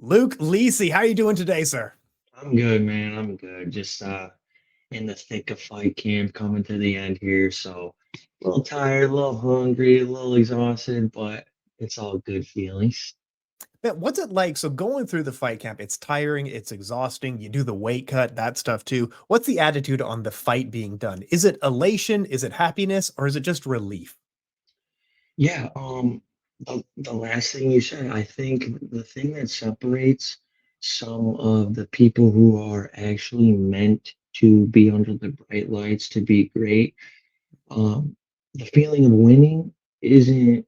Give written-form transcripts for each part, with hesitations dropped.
Luke Lessei, how are you doing today, sir? I'm good, man. I'm good. Just in the thick of fight camp, coming to the end here. So a little tired, a little hungry, a little exhausted, but it's all good feelings. Man, what's it like? So going through the fight camp, it's tiring, it's exhausting. You do the weight cut, that stuff too. What's the attitude on the fight being done? Is it elation? Is it happiness? Or is it just relief? Yeah, the last thing you said, I think the thing that separates some of the people who are actually meant to be under the bright lights to be great, um, the feeling of winning isn't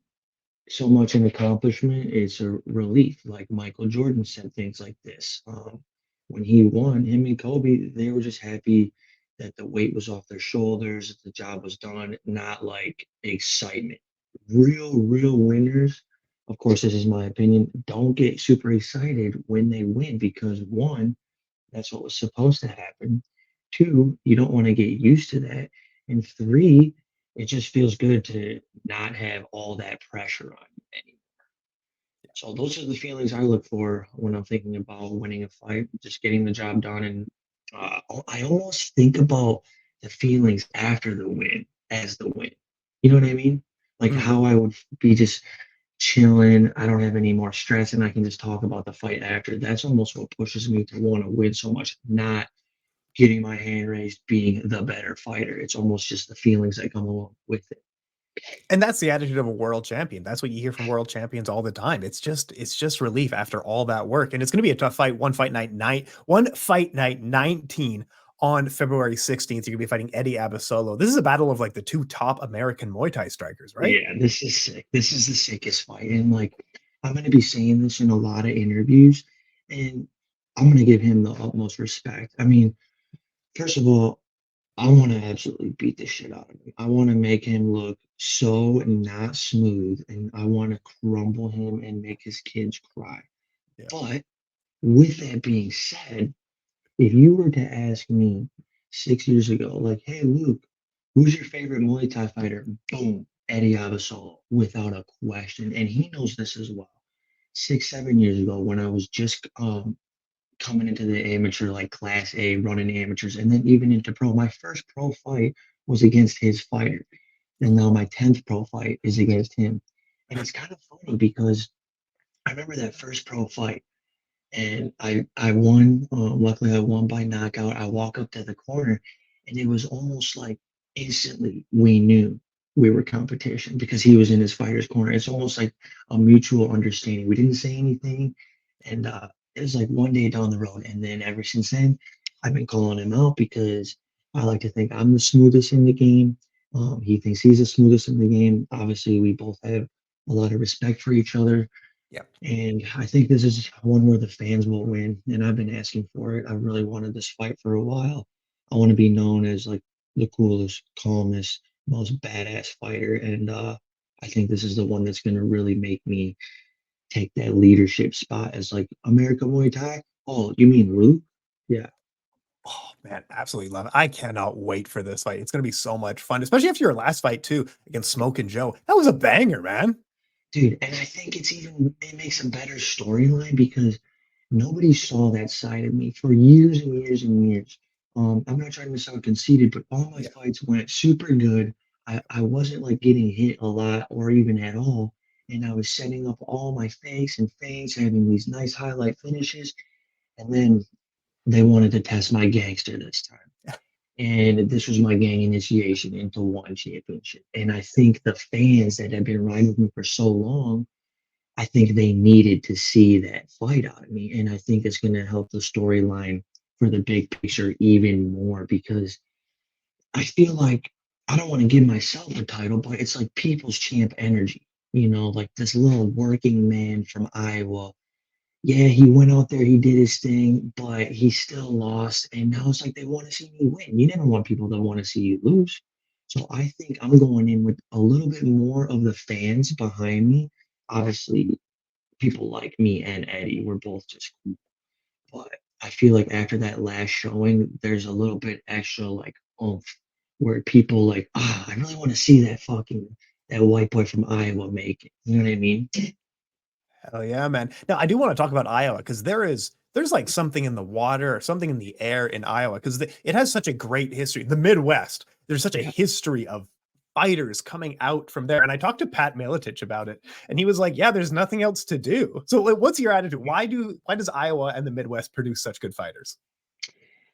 so much an accomplishment, it's a relief. Like Michael Jordan said things like this. When he won, him and Kobe, they were just happy that the weight was off their shoulders, that the job was done, not like excitement. Real winners, of course, this is my opinion, don't get super excited when they win because one, that's what was supposed to happen. Two, you don't want to get used to that. And three, it just feels good to not have all that pressure on you anymore. So those are the feelings I look for when I'm thinking about winning a fight, just getting the job done. And I almost think about the feelings after the win as the win. You know what I mean? Like Mhm. how I would be just chilling. I don't have any more stress, and I can just talk about the fight after. That's almost what pushes me to want to win so much, not getting my hand raised, being the better fighter. It's almost just the feelings that come along with it. And that's the attitude of a world champion. That's what you hear from world champions all the time. It's just relief after all that work. And it's going to be a tough fight. One fight night 19 on February 16th. You're going to be fighting Eddie Abasolo. This is a battle of like the two top American Muay Thai strikers, right? Yeah, this is sick. This is the sickest fight. And like, I'm going to be saying this in a lot of interviews, and I'm going to give him the utmost respect. I mean, first of all, I want to absolutely beat the shit out of him. I want to make him look so not smooth, and I want to crumble him and make his kids cry. Yeah. But with that being said, if you were to ask me 6 years ago, like, hey, Luke, who's your favorite Muay Thai fighter? Boom, Eddie Abasolo, without a question. And he knows this as well. 6, 7 years ago, when I was just coming into the amateur, like Class A, running amateurs, and then even into pro, my first pro fight was against his fighter. And now my 10th pro fight is against him. And it's kind of funny because I remember that first pro fight and I won. Luckily, I won by knockout. I walk up to the corner, and it was almost like instantly we knew we were competition because he was in his fighter's corner. It's almost like a mutual understanding. We didn't say anything, and it was like one day down the road, and then ever since then, I've been calling him out because I like to think I'm the smoothest in the game. He thinks he's the smoothest in the game. Obviously, we both have a lot of respect for each other Yeah. and I think this is one where the fans will win. And I've been asking for it. I really wanted this fight for a while. I want to be known as like the coolest, calmest, most badass fighter. And I think this is the one that's going to really make me take that leadership spot as like America Muay Thai. Oh, you mean Luke? Yeah. Oh man, absolutely love it. I cannot wait for this fight. It's going to be so much fun, especially after your last fight too against Smoke and Joe. That was a banger, man. Dude, and I think it makes a better storyline because nobody saw that side of me for years and years and years. I'm not trying to sound conceited, but all my Yeah. fights went super good. I wasn't like getting hit a lot or even at all. And I was setting up all my fakes and feints, having these nice highlight finishes. And then they wanted to test my gangster this time. And this was my gang initiation into one championship. And I think the fans that have been riding with me for so long I think they needed to see that fight out of me. And I think it's going to help the storyline for the big picture even more because I feel like I don't want to give myself a title, but it's like people's champ energy. You know, like this little working man from Iowa. Yeah, he went out there, he did his thing, but he still lost. And now it's like they want to see me win. You never want people to want to see you lose. So I think I'm going in with a little bit more of the fans behind me. Obviously, people like me and Eddie were both just cool. But I feel like after that last showing, there's a little bit extra like oomph where people like, I really want to see that white boy from Iowa make it. You know what I mean? Hell yeah, man. Now I do want to talk about Iowa because there's like something in the water or something in the air in Iowa because it has such a great history. The Midwest, there's such a Yeah, history of fighters coming out from there. And I talked to Pat Miletich about it, and he was like, "Yeah, there's nothing else to do." So, like, what's your attitude? Why does Iowa and the Midwest produce such good fighters?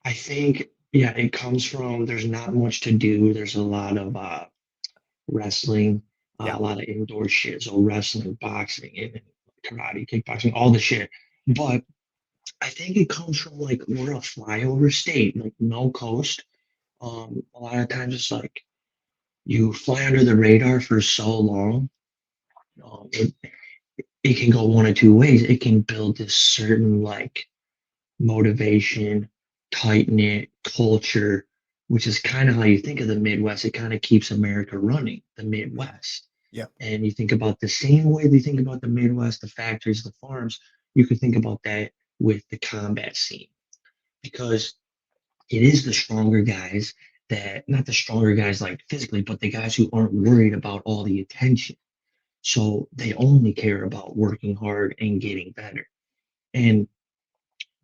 I think yeah, it comes from there's not much to do. There's a lot of wrestling, Yeah, a lot of indoor shit. So wrestling, boxing, and karate, kickboxing, all the shit. But I think it comes from like we're a flyover state, like no coast. A lot of times it's like you fly under the radar for so long. It it can go one of two ways. It can build this certain like motivation, tight knit culture, which is kind of how you think of the Midwest. It kind of keeps America running, the Midwest. yeah, And you think about the same way we think about the Midwest, the factories, the farms, you could think about that with the combat scene because it is the stronger guys that, not the stronger guys like physically, but the guys who aren't worried about all the attention. So they only care about working hard and getting better. And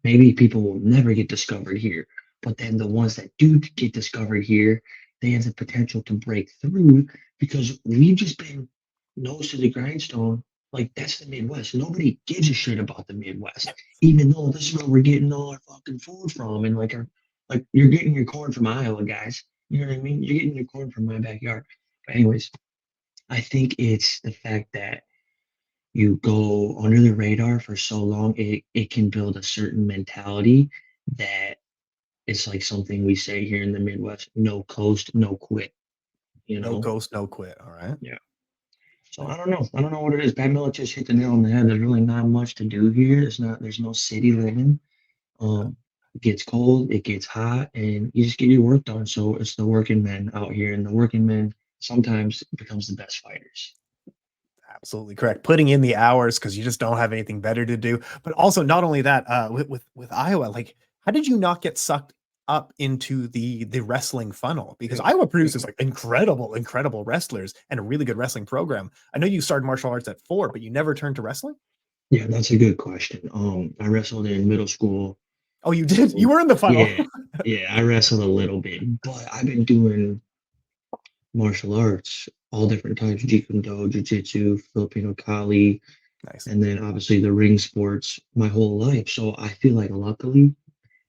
maybe people will never get discovered here. But then the ones that do get discovered here, they have the potential to break through because we've just been nose to the grindstone. Like that's the Midwest. Nobody gives a shit about the Midwest, even though this is where we're getting all our fucking food from. And like you're getting your corn from Iowa, guys. You know what I mean? You're getting your corn from my backyard. But anyways, I think it's the fact that you go under the radar for so long, it can build a certain mentality that it's like something we say here in the Midwest, no coast, no quit, you no know? coast, no quit. All right. Yeah. So I don't know. I don't know what it is. Pat Miller just hit the nail on the head. There's really not much to do here. There's no city living. Yeah. It gets cold, it gets hot, and you just get your work done. So it's the working men out here, and the working men sometimes becomes the best fighters. Absolutely correct. Putting in the hours because you just don't have anything better to do. But also, not only that, with Iowa, like, how did you not get sucked up into the wrestling funnel? Because Yeah. Iowa produces like incredible wrestlers and a really good wrestling program. I know you started martial arts at 4, but you never turned to wrestling. Yeah, that's a good question. I wrestled in middle school. Oh, you did. You So were in the funnel. yeah, yeah, I wrestled a little bit, but I've been doing martial arts, all different types, Jeet Kune Do, Jiu-Jitsu, Filipino Kali, Nice. and then obviously the ring sports my whole life. So I feel like luckily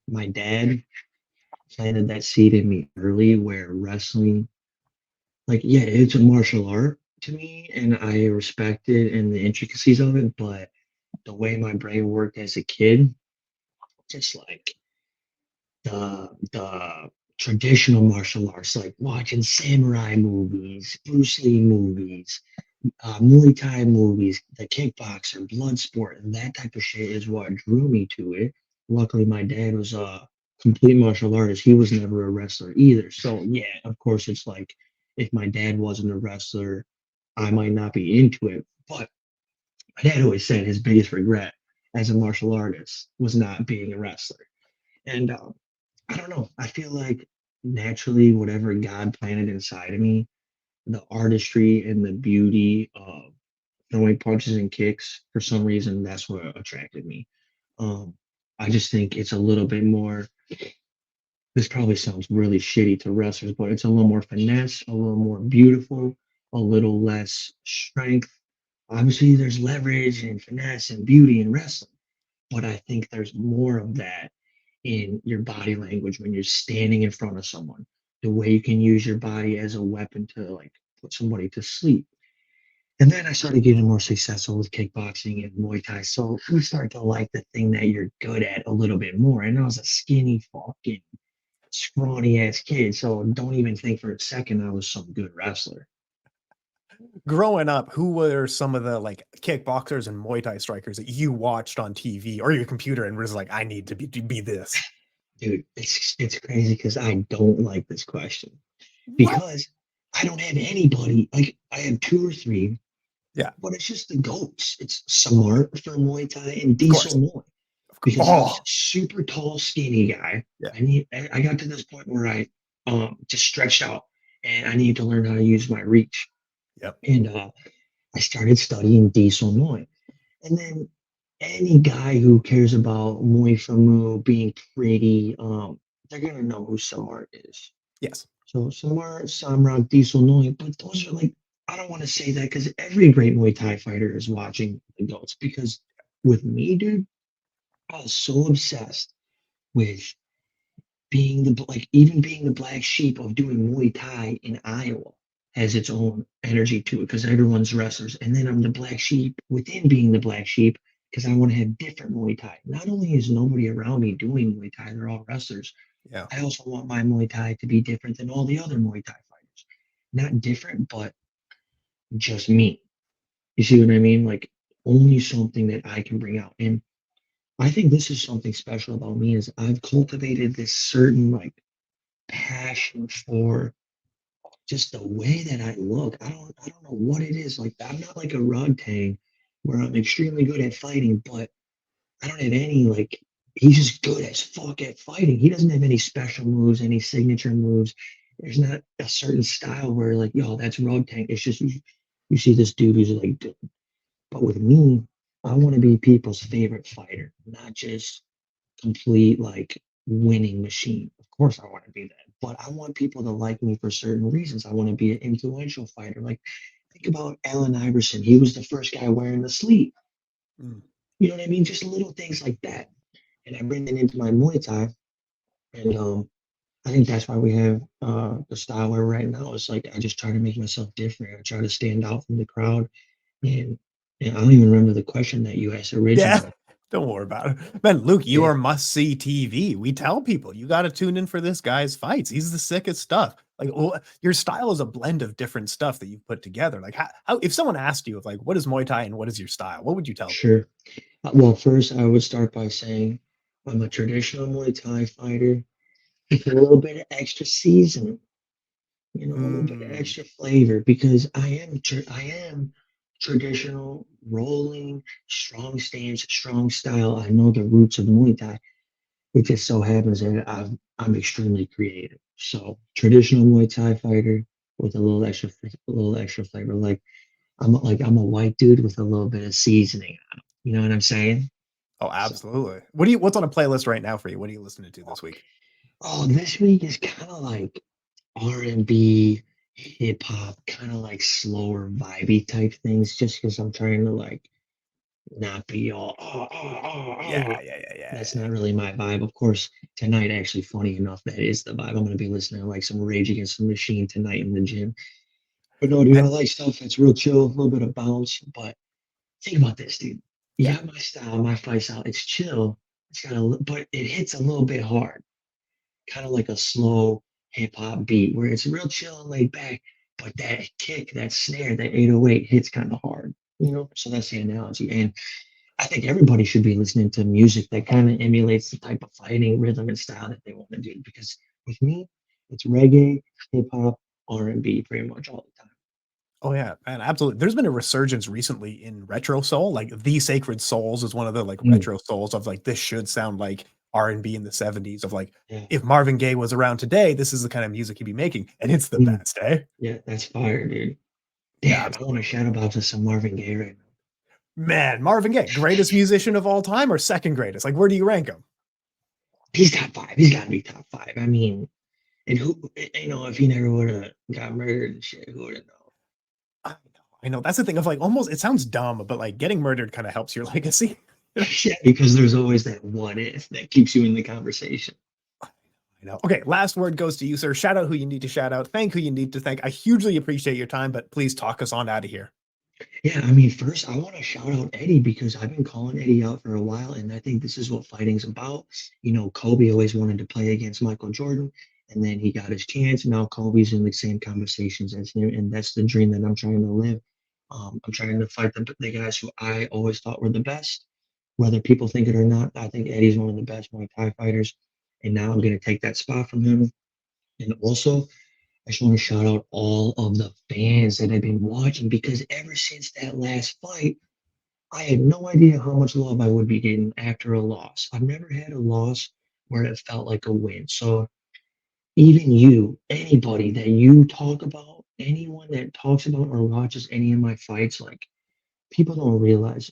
my dad planted that seed in me early where wrestling, like, yeah, it's a martial art to me and I respect it and the intricacies of it, but the way my brain worked as a kid, just like the traditional martial arts, like watching samurai movies, Bruce Lee movies, Muay Thai movies, the kickboxer, blood sport, and that type of shit is what drew me to it. Luckily, my dad was a complete martial artist. He was never a wrestler either. So yeah, of course, it's like if my dad wasn't a wrestler, I might not be into it. But my dad always said his biggest regret as a martial artist was not being a wrestler. And I don't know. I feel like naturally, whatever God planted inside of me, the artistry and the beauty of throwing punches and kicks, for some reason, that's what attracted me. Um, I just think it's a little bit more. This probably sounds really shitty to wrestlers, but it's a little more finesse, a little more beautiful, a little less strength. Obviously, there's leverage and finesse and beauty in wrestling, but I think there's more of that in your body language when you're standing in front of someone, the way you can use your body as a weapon to like put somebody to sleep. And then I started getting more successful with kickboxing and Muay Thai. So you start to like the thing that you're good at a little bit more. And I was a skinny, fucking, scrawny ass kid. So don't even think for a second I was some good wrestler. Growing up, who were some of the like kickboxers and Muay Thai strikers that you watched on TV or your computer and was like, I need to be this? Dude, it's crazy because I don't like this question What? because I don't have anybody. Like I have two or three, Yeah, but it's just the goats. It's Samart from Muay Thai and of course. Diesel Moy because I was a Oh, super tall, skinny guy. yeah. I got to this point where I just stretched out and I needed to learn how to use my reach. Yep. And I started studying Diesel Moy. And then any guy who cares about Muay Famu being pretty, they're gonna know who Samar is. Yes. So Samar, Samrak, Diesel, Noy, but those are like, I don't want to say that because every great Muay Thai fighter is watching the goats. Because with me, dude, I was so obsessed with being even being the black sheep of doing Muay Thai in Iowa has its own energy to it because everyone's wrestlers. And then I'm the black sheep within being the black sheep because I want to have different Muay Thai. Not only is nobody around me doing Muay Thai, they're all wrestlers. Yeah. I also want my Muay Thai to be different than all the other Muay Thai fighters. Not different, but just me. You see what I mean? Like only something that I can bring out. And I think this is something special about me is I've cultivated this certain like passion for just the way that I look. I don't know what it is. Like I'm not like a rug tang where I'm extremely good at fighting, but I don't have any like he's just good as fuck at fighting. He doesn't have any special moves, any signature moves. There's not a certain style where like, yo, that's rug tang. It's just you see this dude who's like but with me, I want to be people's favorite fighter, not just complete like winning machine. Of course, I want to be that, but I want people to like me for certain reasons. I want to be an influential fighter. Like, think about Allen Iverson. He was the first guy wearing the sleeve. Mm. You know what I mean? Just little things like that. And I bring that into my Muay Thai. And I think that's why we have the style where we're right now. It's like I just try to make myself different. I try to stand out from the crowd. And, and I don't even remember the question that you asked Yeah. originally. Don't worry about it. Man, Luke, you Yeah, are must see TV. We tell people you got to tune in for this guy's fights. He's the sickest stuff. Like, your style is a blend of different stuff that you've put together. Like, how if someone asked you, like, what is Muay Thai and what is your style? What would you tell them? sure. Well, first, I would start by saying I'm a traditional Muay Thai fighter with a little bit of extra seasoning, a little bit of Mm. extra flavor because I am traditional, rolling, strong stance, strong style. I know the roots of Muay Thai. It just so happens that I'm extremely creative. So traditional Muay Thai fighter with a little extra flavor. I'm a white dude with a little bit of seasoning on him. You know what I'm saying? Oh, So. absolutely. What's on a playlist right now for you? What are you listening to this week? Oh, this week is kind of like R&B, hip hop, kind of like slower, vibey type things, just because I'm trying to like not be all Yeah, oh. yeah, yeah, yeah, That's yeah. not really my vibe. Of course, tonight, actually, funny enough, that is the vibe. I'm gonna be listening to like some Rage Against the Machine tonight in the gym. But no, dude, I Man, like stuff that's real chill, a little bit of bounce. But think about this, dude. You yeah. got my style, my fight style. It's chill. But it hits a little bit hard, kind of like a slow hip hop beat where it's real chill and laid back, but that kick, that snare, that 808 hits kind of hard, So that's the analogy. And I think everybody should be listening to music that kind of emulates the type of fighting rhythm and style that they want to do. Because with me, it's reggae, hip hop, R&B, pretty much all the time. Oh yeah, man, absolutely. There's been a resurgence recently in retro soul. Like The Sacred Souls is one of the like Mm, retro souls of like this should sound like R&B in the 70s of like yeah, if Marvin Gaye was around today, this is the kind of music he'd be making. And it's the mm, best, eh? yeah, that's fire, dude. Yeah, Damn, I want to absolutely. shout out to some Marvin Gaye right now. Man, Marvin Gaye, greatest musician of all time or second greatest? Like where do you rank him? He's top five. He's got to be top five. I mean, and if he never would have got murdered and shit, who would have known? I know. I know. That's the thing of like almost it sounds dumb, but like getting murdered kind of helps your legacy. Yeah, because there's always that what if that keeps you in the conversation. I know. Okay, last word goes to you, sir. Shout out who you need to shout out. Thank who you need to thank. I hugely appreciate your time, but please talk us on out of here. Yeah, I mean, first I want to shout out Eddie because I've been calling Eddie out for a while, and I think this is what fighting's about. Kobe always wanted to play against Michael Jordan, and then he got his chance. Now Kobe's in the same conversations as him, and that's the dream that I'm trying to live. I'm trying to fight the guys who I always thought were the best, whether people think it or not. I think Eddie's one of the best Muay Thai fighters, and now I'm going to take that spot from him. And also, I just want to shout out all of the fans that have been watching because ever since that last fight, I had no idea how much love I would be getting after a loss. I've never had a loss where it felt like a win. So even you, anybody that you talk about, anyone that talks about or watches any of my fights, like people don't realize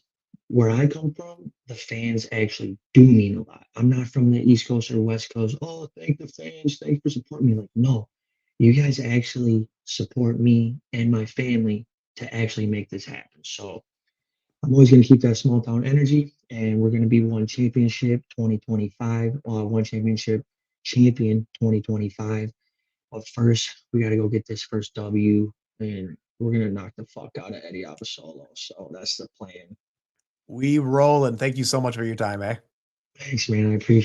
where I come from, the fans actually do mean a lot. I'm not from the East Coast or West Coast. Oh, thank the fans. Thanks for supporting me. Like, no, you guys actually support me and my family to actually make this happen. So I'm always going to keep that small town energy, and we're going to be one championship 2025, one championship champion 2025. But first, we got to go get this first W, and we're going to knock the fuck out of Eddie Abasolo. So that's the plan. We roll, and thank you so much for your time, eh? Thanks, man. I appreciate